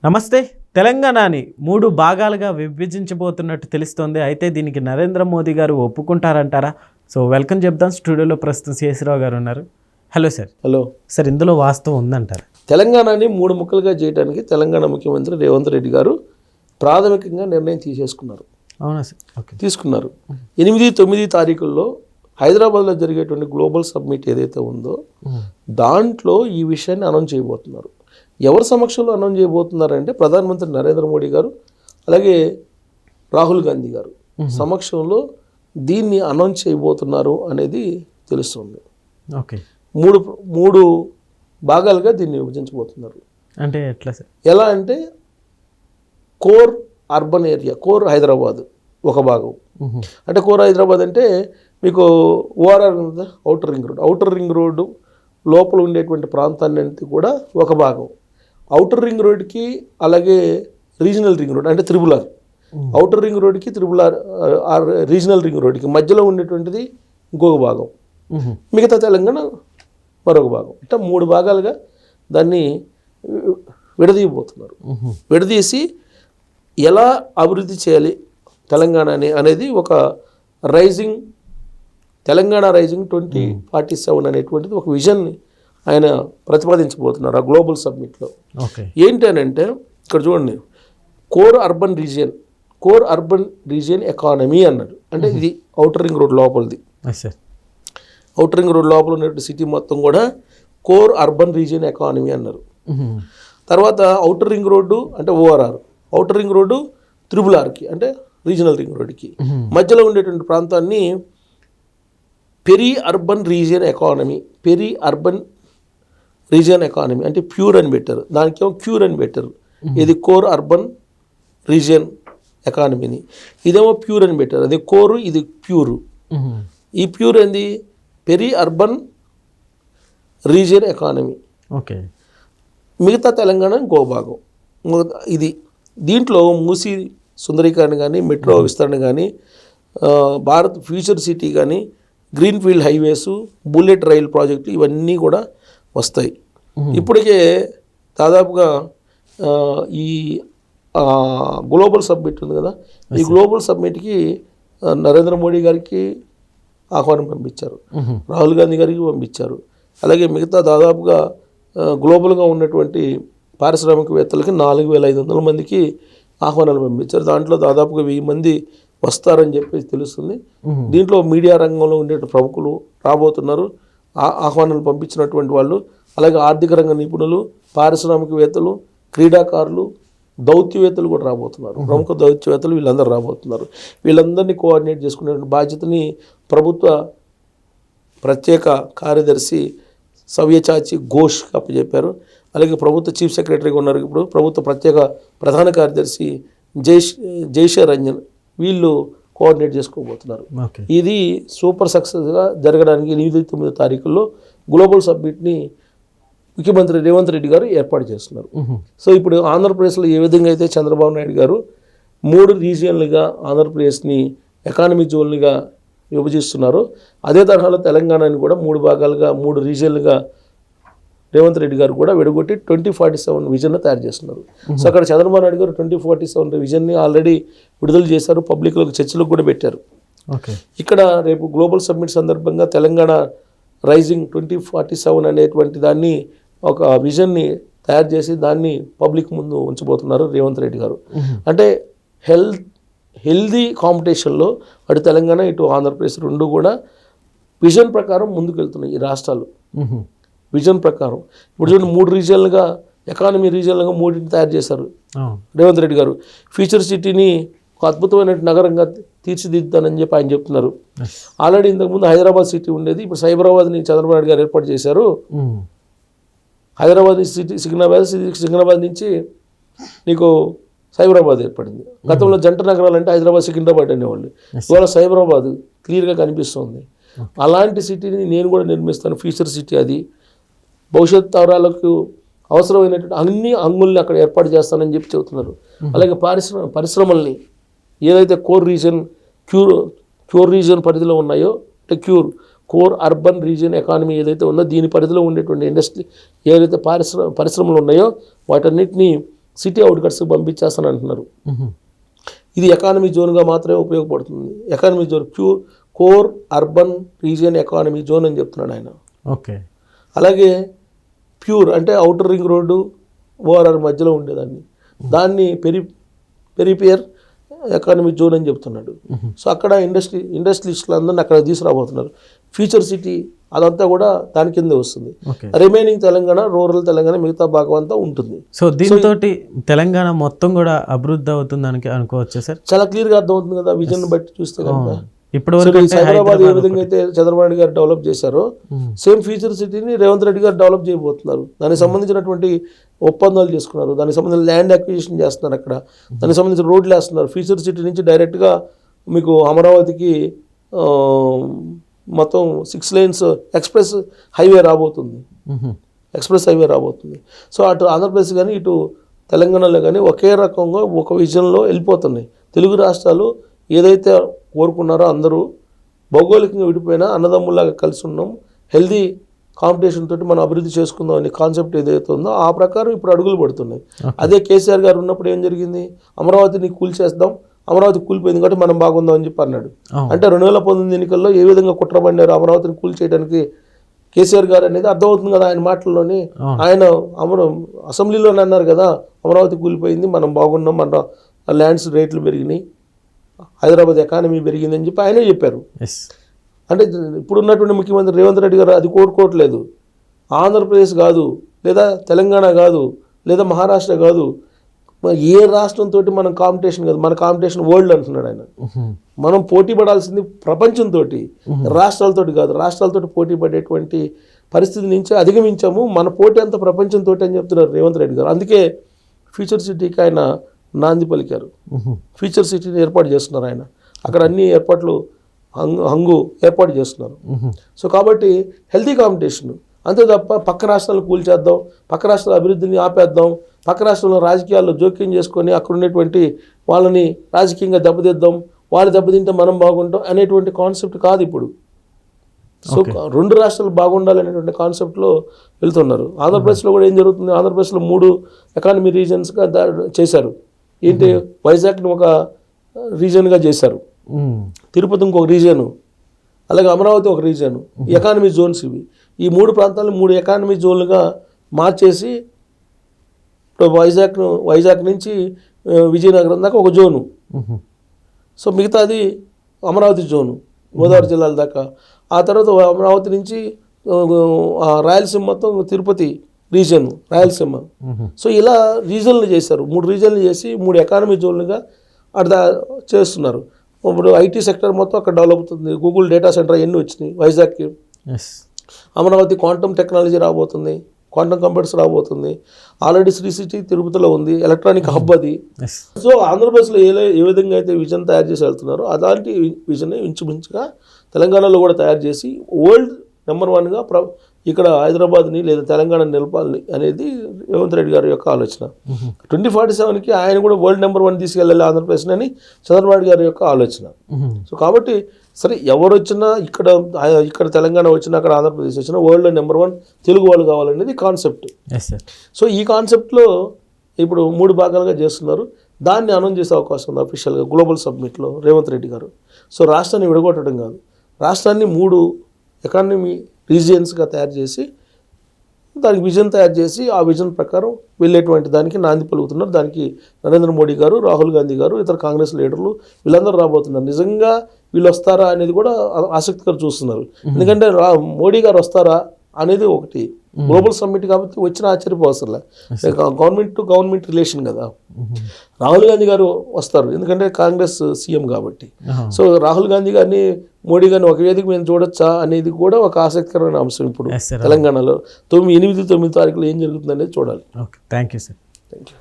నమస్తే. తెలంగాణని 3 భాగాలుగా విభజించబోతున్నట్టు తెలుస్తోంది. అయితే దీనికి నరేంద్ర మోదీ గారు ఒప్పుకుంటారంటారా? సో వెల్కమ్ చెప్దాం. స్టూడియోలో ప్రస్తుతం శేషరావు గారు ఉన్నారు. Hello sir. హలో సార్, ఇందులో వాస్తవం ఉందంటారా? తెలంగాణని 3 ముక్కలుగా చేయడానికి తెలంగాణ ముఖ్యమంత్రి రేవంత్ రెడ్డి గారు ప్రాథమికంగా నిర్ణయం తీసేసుకున్నారు. అవునా సార్? ఓకే. తీసుకున్నారు. 8-9 తారీఖుల్లో హైదరాబాద్లో జరిగేటువంటి గ్లోబల్ సబ్మిట్ ఏదైతే ఉందో దాంట్లో ఈ విషయాన్ని అనౌన్స్ చేయబోతున్నారు. ఎవరి సమక్షంలో అనౌన్స్ చేయబోతున్నారంటే ప్రధానమంత్రి నరేంద్ర మోడీ గారు అలాగే రాహుల్ గాంధీ గారు సమక్షంలో దీన్ని అనౌన్స్ చేయబోతున్నారు అనేది తెలుస్తుంది. ఓకే. మూడు భాగాలుగా దీన్ని విభజించబోతున్నారు. అంటే ఎట్లా సార్? ఎలా అంటే core urban area, core Hyderabad ఒక భాగం. అంటే కోర్ హైదరాబాద్ అంటే మీకు ORR outer ring road, outer ring road లోపల ఉండేటువంటి ప్రాంతాన్ని కూడా ఒక భాగం. ఔటర్ రింగ్ రోడ్కి అలాగే రీజనల్ రింగ్ రోడ్ అంటే త్రిబుల్-ఆర్, ఔటర్ రింగ్ రోడ్కి త్రిబుల్-ఆర్ రీజనల్ రింగ్ రోడ్కి మధ్యలో ఉండేటువంటిది ఇంకొక భాగం, మిగతా తెలంగాణ మరొక భాగం. అంటే 3 భాగాలుగా దాన్ని విడదీయబోతున్నారు. విడదీసి ఎలా అభివృద్ధి చేయాలి తెలంగాణని అనేది ఒక రైజింగ్ తెలంగాణ రైజింగ్ 2047 అనేటువంటిది ఒక విజన్ని ఆయన ప్రతిపాదించబోతున్నారు ఆ గ్లోబల్ సబ్మిట్లో. ఏంటి అని అంటే ఇక్కడ చూడండి, కోర్ అర్బన్ రీజియన్ ఎకానమీ అన్నాడు. అంటే ఇది ఔటర్ రింగ్ రోడ్ లోపలిది. ఔటర్ రింగ్ రోడ్ లోపల ఉన్నటువంటి సిటీ మొత్తం కూడా కోర్ అర్బన్ రీజియన్ ఎకానమీ అన్నారు. తర్వాత ఔటర్ రింగ్ రోడ్డు అంటే ఓఆర్ఆర్, ఔటర్ రింగ్ రోడ్డు త్రిబుల్-ఆర్కి అంటే రీజనల్ రింగ్ రోడ్కి మధ్యలో ఉండేటువంటి ప్రాంతాన్ని పెరి అర్బన్ రీజియన్ ఎకానమీ అంటే ప్యూర్ అని పెట్టారు. దానికేమో క్యూర్ అని పెట్టారు. ఇది కోర్ అర్బన్ రీజియన్ ఎకానమీని, ఇదేమో ప్యూర్ అని పెట్టారు. అది కోరు, ఇది ప్యూరు. ఈ ప్యూర్ ఏంది peri urban region economy. Okay. మిగతా తెలంగాణ ఇంకో భాగం. ఇది దీంట్లో మూసీ సుందరీకరణ కానీ, మెట్రో విస్తరణ కానీ, భారత్ ఫ్యూచర్ సిటీ కానీ, గ్రీన్ఫీల్డ్ హైవేసు, బుల్లెట్ రైల్ ప్రాజెక్టులు ఇవన్నీ కూడా వస్తాయి. ఇప్పటికే దాదాపుగా ఈ గ్లోబల్ సబ్మిట్ ఉంది కదా, ఈ గ్లోబల్ సబ్మిట్కి నరేంద్ర మోడీ గారికి ఆహ్వానం పంపించారు, రాహుల్ గాంధీ గారికి పంపించారు. అలాగే మిగతా దాదాపుగా గ్లోబల్గా ఉన్నటువంటి పారిశ్రామికవేత్తలకి 4500 మందికి ఆహ్వానాలు పంపించారు. దాంట్లో దాదాపుగా 1000 మంది వస్తారని చెప్పేసి తెలుస్తుంది. దీంట్లో మీడియా రంగంలో ఉండే ప్రముఖులు రాబోతున్నారు, ఆహ్వానాలు పంపించినటువంటి వాళ్ళు. అలాగే ఆర్థిక రంగ నిపుణులు, పారిశ్రామికవేత్తలు, క్రీడాకారులు, దౌత్యవేత్తలు కూడా రాబోతున్నారు. ప్రముఖ దౌత్యవేత్తలు వీళ్ళందరూ రాబోతున్నారు. వీళ్ళందరినీ కోఆర్డినేట్ చేసుకునే బాధ్యతని ప్రభుత్వ ప్రత్యేక కార్యదర్శి సవ్యచాచి ఘోష్ అప్పచెప్పారు. అలాగే ప్రభుత్వ చీఫ్ సెక్రటరీగా ఉన్నారు ఇప్పుడు ప్రభుత్వ ప్రత్యేక ప్రధాన కార్యదర్శి జైషే రంజన్, వీళ్ళు కోఆర్డినేట్ చేసుకోబోతున్నారు. ఇది సూపర్ సక్సెస్గా జరగడానికి 8-9 తారీఖుల్లో గ్లోబల్ సబ్మిట్ని ముఖ్యమంత్రి రేవంత్ రెడ్డి గారు ఏర్పాటు చేస్తున్నారు. సో ఇప్పుడు ఆంధ్రప్రదేశ్లో ఏ విధంగా అయితే చంద్రబాబు నాయుడు గారు 3 రీజియన్లుగా ఆంధ్రప్రదేశ్ని ఎకానమీ జోన్లుగా విభజిస్తున్నారో అదే తరహాలో తెలంగాణని కూడా 3 భాగాలుగా 3 రీజియన్లుగా రేవంత్ రెడ్డి గారు కూడా విడగొట్టి 2047 విజన్ను తయారు చేస్తున్నారు. సో అక్కడ చంద్రబాబు నాయుడు గారు 2047 విజన్ని ఆల్రెడీ విడుదల చేశారు, పబ్లిక్లోకి చర్చలకు కూడా పెట్టారు. ఇక్కడ రేపు గ్లోబల్ సబ్మిట్ సందర్భంగా తెలంగాణ రైజింగ్ 2047 అనేటువంటి దాన్ని ఒక విజన్ని తయారు చేసి దాన్ని పబ్లిక్ ముందు ఉంచబోతున్నారు రేవంత్ రెడ్డి గారు. అంటే హెల్దీ కాంపిటీషన్లో అటు తెలంగాణ ఇటు ఆంధ్రప్రదేశ్ 2 కూడా విజన్ ప్రకారం ముందుకు వెళ్తున్నాయి. ఈ రాష్ట్రాలు విజన్ ప్రకారం ఇప్పుడు చూడండి, 3 రీజియన్లుగా ఎకానమీ రీజియన్లుగా 3 తయారు చేశారు రేవంత్ రెడ్డి గారు. ఫ్యూచర్ సిటీని ఒక అద్భుతమైన నగరంగా తీర్చిదిద్దానని చెప్పి ఆయన చెప్తున్నారు. ఆల్రెడీ ఇంతకుముందు హైదరాబాద్ సిటీ ఉండేది, ఇప్పుడు సైబరాబాద్ని చంద్రబాబు నాయుడు గారు ఏర్పాటు చేశారు. హైదరాబాద్ సిటీ సికింద్రాబాద్ నుంచి నీకు సైబరాబాద్ ఏర్పడింది. గతంలో జంట నగరాలు అంటే హైదరాబాద్ సికింద్రాబాద్ అనేవాళ్ళు, ఇవాళ సైబరాబాద్ క్లియర్గా కనిపిస్తుంది. అలాంటి సిటీని నేను కూడా నిర్మిస్తాను, ఫ్యూచర్ సిటీ. అది భవిష్యత్ తరాలకు అవసరమైనటువంటి అన్ని అంగుల్ని అక్కడ ఏర్పాటు చేస్తానని చెప్పి చెబుతున్నారు. అలాగే పరిశ్రమల్ని ఏదైతే కోర్ రీజియన్ పరిధిలో ఉన్నాయో అంటే కోర్ అర్బన్ రీజియన్ ఎకానమీ ఏదైతే ఉందో దీని పరిధిలో ఉండేటువంటి ఇండస్ట్రీ ఏదైతే పరిశ్రమలు ఉన్నాయో వాటన్నిటినీ సిటీ అవుట్కట్స్కి పంపించేస్తాను అంటున్నారు. ఇది ఎకానమీ జోన్గా మాత్రమే ఉపయోగపడుతుంది. Economy zone core urban region economy zone అని చెప్తున్నాడు ఆయన. ఓకే. అలాగే ప్యూర్ అంటే అవుటర్ రింగ్ రోడ్డు ఓఆర్ఆర్ మధ్యలో ఉండేదాన్ని దాన్ని పెరిపియర్ ఎకానమీ జోన్ అని చెప్తున్నాడు. సో అక్కడ ఇండస్ట్రియలిస్టులు అందరినీ అక్కడ తీసుకురాబోతున్నారు. ఫ్యూచర్ సిటీ అదంతా కూడా దాని కిందే వస్తుంది. రిమైనింగ్ తెలంగాణ, రూరల్ తెలంగాణ మిగతా భాగం అంతా ఉంటుంది. సో దీంతో తెలంగాణ మొత్తం కూడా అభివృద్ధి అవుతుంది అనుకోవచ్చు సార్. చాలా క్లియర్గా అర్థమవుతుంది కదా విజన్ బట్టి చూస్తే కనుక. ఇప్పుడు హైదరాబాద్ ఏ విధంగా అయితే చంద్రబాబు నాయుడు గారు డెవలప్ చేశారో సేమ్ ఫ్యూచర్ సిటీని రేవంత్ రెడ్డి గారు డెవలప్ చేయబోతున్నారు. దానికి సంబంధించినటువంటి ఒప్పందాలు చేసుకున్నారు, దానికి సంబంధించిన ల్యాండ్ అక్విజిషన్ చేస్తున్నారు, అక్కడ దానికి సంబంధించిన రోడ్లు వేస్తున్నారు. ఫ్యూచర్ సిటీ నుంచి డైరెక్ట్గా మీకు అమరావతికి మొత్తం 6 lanes ఎక్స్ప్రెస్ హైవే రాబోతుంది. సో అటు ఆంధ్రప్రదేశ్ కానీ ఇటు తెలంగాణలో కానీ ఒకే రకంగా ఒక విజన్లో వెళ్ళిపోతున్నాయి. తెలుగు రాష్ట్రాలు ఏదైతే కోరుకున్నారో అందరూ భౌగోళికంగా విడిపోయినా అన్నదమ్ములాగా కలిసి ఉన్నాం, హెల్దీ కాంపిటీషన్ తోటి మనం అభివృద్ధి చేసుకుందాం అనే కాన్సెప్ట్ ఏదైతే ఉందో ఆ ప్రకారం ఇప్పుడు అడుగులు పడుతున్నాయి. అదే కేసీఆర్ గారు ఉన్నప్పుడు ఏం జరిగింది, అమరావతిని కూల్చేద్దాం, అమరావతి కూలిపోయింది కాబట్టి మనం బాగుందాం అని చెప్పి అన్నాడు. అంటే 2019 ఎన్నికల్లో ఏ విధంగా కుట్రబడినారు అమరావతిని కూల్చేయడానికి కేసీఆర్ గారు అనేది అర్థమవుతుంది కదా ఆయన మాటల్లోనే. ఆయన అసెంబ్లీలోనే అన్నారు కదా, అమరావతి కూలిపోయింది మనం బాగున్నాం, మన ల్యాండ్స్ రేట్లు పెరిగినాయి, హైదరాబాద్ ఎకానమీ పెరిగిందని చెప్పి ఆయనే చెప్పారు. అంటే ఇప్పుడున్నటువంటి ముఖ్యమంత్రి రేవంత్ రెడ్డి గారు అది కోరుకోవట్లేదు. ఆంధ్రప్రదేశ్ కాదు, లేదా తెలంగాణ కాదు, లేదా మహారాష్ట్ర కాదు, ఏ రాష్ట్రంతో మనం కాంపిటీషన్ కాదు, మన కాంపిటీషన్ వరల్డ్ అంటున్నాడు ఆయన. మనం పోటీ పడాల్సింది ప్రపంచంతో, రాష్ట్రాలతో కాదు. రాష్ట్రాలతో పోటీ పడేటువంటి పరిస్థితి నుంచి అధిగమించాము, మన పోటీ అంతా ప్రపంచంతో అని చెప్తున్నారు రేవంత్ రెడ్డి గారు. అందుకే ఫ్యూచర్ సిటీకి ఆయన నాంది పలికారు. ఫ్యూచర్ సిటీని ఏర్పాటు చేస్తున్నారు ఆయన. అక్కడ అన్ని ఏర్పాట్లు హంగు ఏర్పాటు చేస్తున్నారు. సో కాబట్టి హెల్తీ కాంపిటీషన్ అంతే తప్ప పక్క రాష్ట్రాలు కూల్చేద్దాం, పక్క రాష్ట్రాల అభివృద్ధిని ఆపేద్దాం, పక్క రాష్ట్రంలో రాజకీయాల్లో జోక్యం చేసుకొని అక్కడ ఉండేటువంటి వాళ్ళని రాజకీయంగా దెబ్బతిద్దాం, వాళ్ళు దెబ్బతింటే మనం బాగుంటాం అనేటువంటి కాన్సెప్ట్ కాదు ఇప్పుడు. సో 2 రాష్ట్రాలు బాగుండాలనేటువంటి కాన్సెప్ట్లో వెళ్తున్నారు. ఆంధ్రప్రదేశ్లో కూడా ఏం జరుగుతుంది, ఆంధ్రప్రదేశ్లో 3 ఎకానమీ రీజన్స్గా చేశారు. ఏంటి, వైజాగ్ని ఒక రీజన్గా చేశారు, తిరుపతి ఇంకొక రీజను, అలాగే అమరావతి ఒక రీజను, ఎకానమీ జోన్స్ ఇవి. ఈ 3 ప్రాంతాలను 3 ఎకానమీ జోన్లుగా మార్చేసి వైజాగ్ నుంచి విజయనగరం దాకా ఒక జోను, సో మిగతాది అమరావతి జోను గోదావరి జిల్లాల దాకా. ఆ తర్వాత అమరావతి నుంచి రాయలసీమ మొత్తం తిరుపతి రీజన్, రాయలసీమ. సో ఇలా రీజన్లు చేశారు, 3 రీజన్లు చేసి 3 ఎకానమీ జోన్లుగా అట్లా చేస్తున్నారు. ఇప్పుడు ఐటీ సెక్టర్ మొత్తం అక్కడ డెవలప్ అవుతుంది. గూగుల్ డేటా సెంటర్ అవన్నీ వచ్చినాయి వైజాగ్కి. అమరావతి క్వాంటమ్ టెక్నాలజీ రాబోతుంది, క్వాంటమ్ కంప్యూటర్స్ రాబోతుంది. ఆల్రెడీ శ్రీ సిటీ తిరుపతిలో ఉంది, ఎలక్ట్రానిక్ హబ్ అది. సో ఆంధ్రప్రదేశ్లో ఏ విధంగా అయితే విజన్ తయారు చేసి వెళ్తున్నారో అలాంటి విజన్ ఇంచుమించుగా తెలంగాణలో కూడా తయారు చేసి వరల్డ్ నెంబర్ 1గా ఇక్కడ హైదరాబాద్ని లేదా తెలంగాణని నిలపాలి అనేది రేవంత్ రెడ్డి గారి యొక్క ఆలోచన. 2047కి ఆయన కూడా వరల్డ్ నెంబర్ 1 తీసుకెళ్ళాలి ఆంధ్రప్రదేశ్ని అని చంద్రబాబు గారి యొక్క ఆలోచన. సో కాబట్టి సరే ఎవరు వచ్చినా ఇక్కడ తెలంగాణ వచ్చినా అక్కడ ఆంధ్రప్రదేశ్ వచ్చినా వరల్డ్లో నెంబర్ 1 తెలుగు వాళ్ళు కావాలనేది కాన్సెప్ట్. సో ఈ కాన్సెప్ట్లో ఇప్పుడు 3 భాగాలుగా చేస్తున్నారు. దాన్ని అనౌన్స్ చేసే అవకాశం ఉంది అఫీషియల్గా గ్లోబల్ సబ్మిట్లో రేవంత్ రెడ్డి గారు. సో రాష్ట్రాన్ని విడగొట్టడం కాదు, రాష్ట్రాన్ని 3 ఎకానమీ రీజియన్స్గా తయారు చేసి దానికి విజన్ తయారు చేసి ఆ విజన్ ప్రకారం వెళ్ళేటువంటి దానికి నాంది పలుకుతున్నారు. దానికి నరేంద్ర మోడీ గారు, రాహుల్ గాంధీ గారు, ఇతర కాంగ్రెస్ లీడర్లు వీళ్ళందరూ రాబోతున్నారు. నిజంగా వీళ్ళు వస్తారా అనేది కూడా ఆసక్తికర చూస్తున్నారు. ఎందుకంటే మోడీ గారు వస్తారా అనేది ఒకటి, గ్లోబల్ సమ్మిట్ కాబట్టి వచ్చిన ఆశ్చర్యపోవసరలే, గవర్నమెంట్ టు గవర్నమెంట్ రిలేషన్ కదా. రాహుల్ గాంధీ గారు వస్తారు ఎందుకంటే కాంగ్రెస్ సీఎం కాబట్టి. సో రాహుల్ గాంధీ గారిని మోడీ గారిని ఒక వేదిక మేము చూడొచ్చా అనేది కూడా ఒక ఆసక్తికరమైన అంశం. ఇప్పుడు తెలంగాణలో 8-9 తారీఖులో ఏం జరుగుతుంది అనేది చూడాలి. Okay, thank you sir. Thank you.